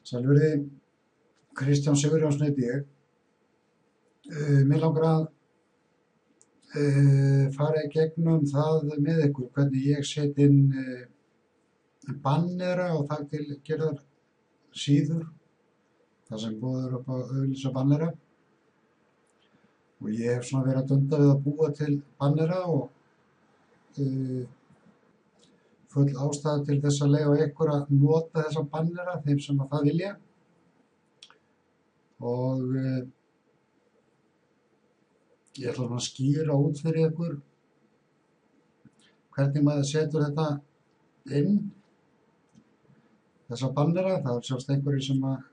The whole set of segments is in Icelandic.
Sælverði, Kristján Sigurjónsson heiti ég. Mig langar að fara í gegnum það með ykkur hvernig ég set inn bannera og það til gerðar síður þar sem boðið upp á auglýsa bannera. Og ég hef svona verið að dunda við að búa til bannera og full ástæða til þess að leyfa ykkur að nota þessa bannera, þeim sem að það vilja. Og ég ætla svona að skýra út fyrir ykkur hvernig maður setur þetta inn, þessa bannera. Það er sjálfst einhverjir sem að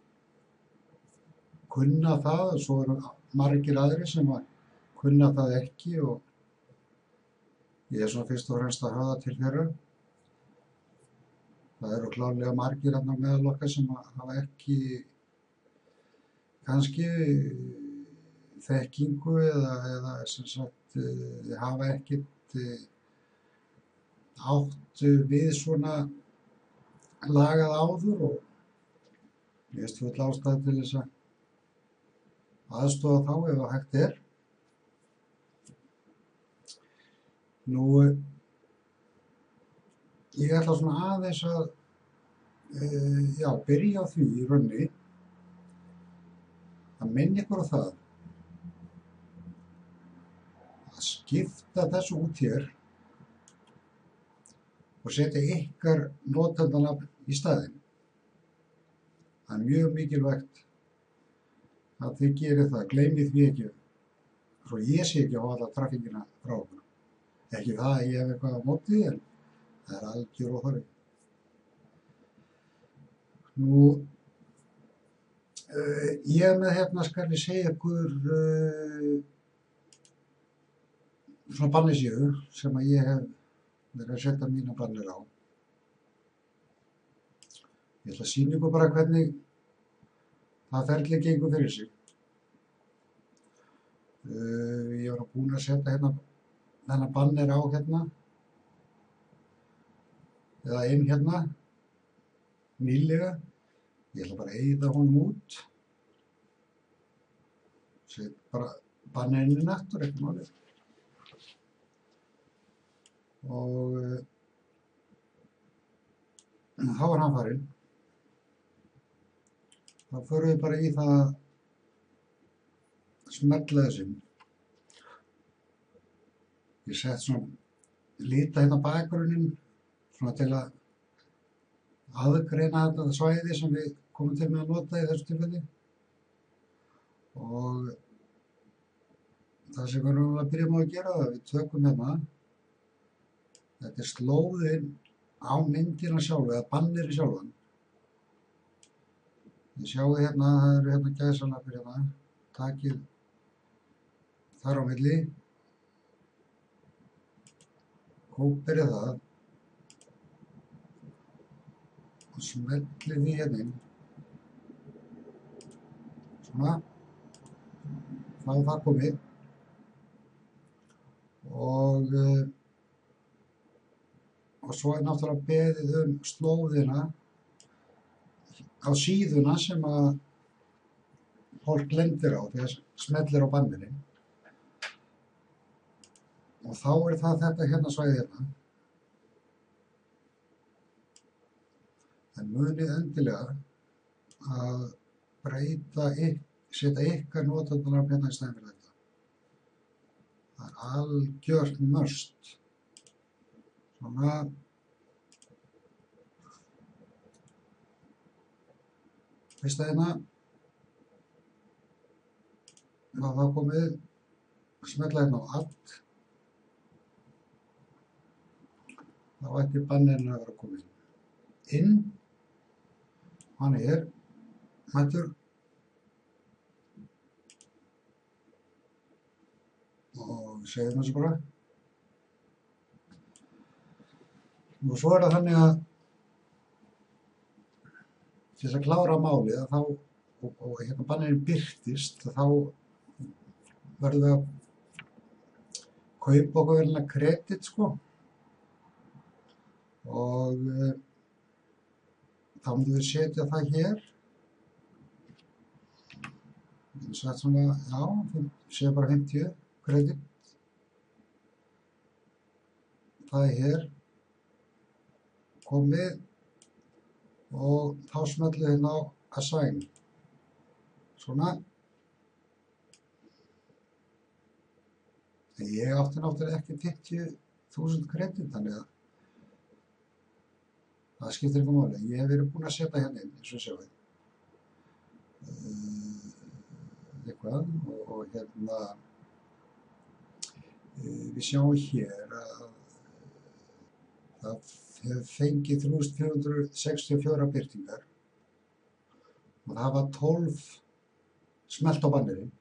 kunna það og svo eru margir aðrir sem að kunna það ekki og ég er svona fyrst og fremst að höfða til þeirra. Það eru klárlega margir þarna meðal okkar sem hafa ekki kannski þekkingu eða sem sagt hafa ekkert átt við svona lagað áður og ég veist full ástæða til þess að aðstoða þá ef það hægt er. Nú, ég ætla svona aðeins að byrja á því í rauninni að minna ykkur á það að skipta þessu út hér og setja ykkar notandanafn í staðinn. Það er mjög mikilvægt að þið gerir það, gleymið því ekki, svo ég sé ekki á alla traffíkina frá okkur. Ekki það að ég hef eitthvað á móti því, en það er algjör óþarfi. Nú, ég með hérna skal ég segja ykkur svona bannisíðu sem að ég hef verið að setja mína bannir á. Ég ætla að sýna ykkur bara hvernig það ferli gengur fyrir sig. Ég var búinn að setja hérna þennan banner á hérna eða inn hérna nýlega. Ég ætla bara að eyða honum út. Set bara bannerinn aftur, ekki málið. Og þá var hann farinn. Þá förum við bara í það að smella þessu inn. Ég sett svona lita hérna bakgrunninn svona til að aðgreina þetta svæði sem við komum til með að nota í þessu tilfelli. Og það sem við erum að byrja með að gera það, við tökum hérna, þetta er slóðin á myndina sjálfu eða banneri sjálfan. Þið sjáu hérna, það eru hérna gæsalapir hérna, takið þar á milli, kóperið það og smellið því hérna inn. Svona, þá er það komið og svo er náttúrulega beðið slóðina á síðuna sem að fólk lendir á þegar smellir á bannerinn. Og þá er það þetta hérna svæði hérna. En munið endilega að setja ykkar notandanafn hérna í staðinn fyrir þetta. Það er algjört must. Svona. Fyrsta hérna. Það komið, smella hérna á allt. Þá ætti bannerinn að vera komið inn. Hann er mættur. Og segjum þessu bara. Og svo er það þannig að til þess að klára málið að þá, og hérna bannerinn birtist, þá verðum við að kaupa okkur velna kredit, sko. Og þá myndum við setja það hér Ég sagt svona, já, sé bara 50 kredit. Það er hér komið og þá smellu hérna á assign. Svona. Ég átti náttúrulega ekki 50.000 kredit, þannig að það skiptir ekki máli. Ég hef verið búinn að setja hérna inn, eins og sjáum við. Eitthvað og hérna við sjáum hér að það hefur fengið 3.464 birtingar og það var 12 smelt á bannerinn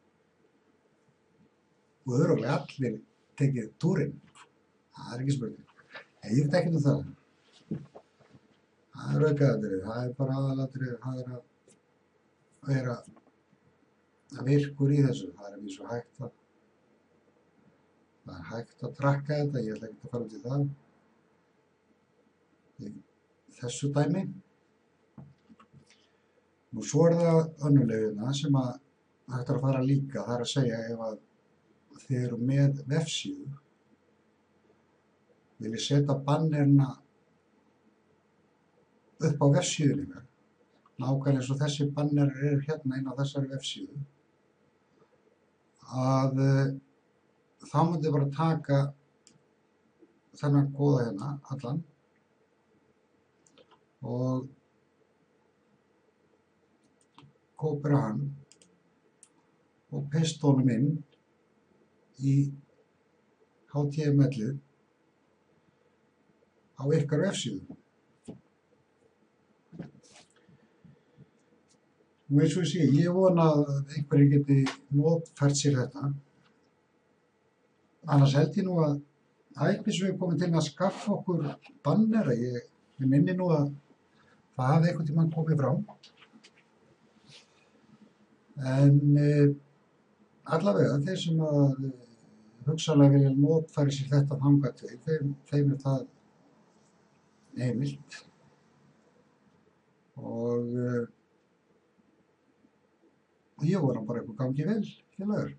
og örugglega allir tekið túrinn. Það er ekki spurning. Ég veit ekki um það. Það er aukaatriði, það er bara aðalatriði, það er að vera virkur í þessu. Það er vísu hægt að trakka þetta, ég ætla ekki að fara út í það. Í þessu dæmi. Nú svo er það önnur leiðina sem að hægt er að fara líka, það er að segja ef að þið eru með vefsíðu, viljið setja bannerna upp á vefsíðunni ykkar, nákvæmlega eins og þessi banner eru hérna inn á þessari vefsíðu, að þá myndið bara taka þennan kóða hérna, allan, og kópera hann og pesta honum inn í HTML-ið á ykkar vefsíðu. Nú eins og ég sé, ég vona að einhverjir geti notfært sér þetta. Annars held ég nú að ætli sem við komum til að skaffa okkur bannera. Ég minni nú að það hafi einhvern tímann komið fram. En allavega þeir sem að hugsanlega vilja notfæra sér þetta þangað til, þeim er það heimilt. Og ég vona bara eitthvað gangi vel, félagar.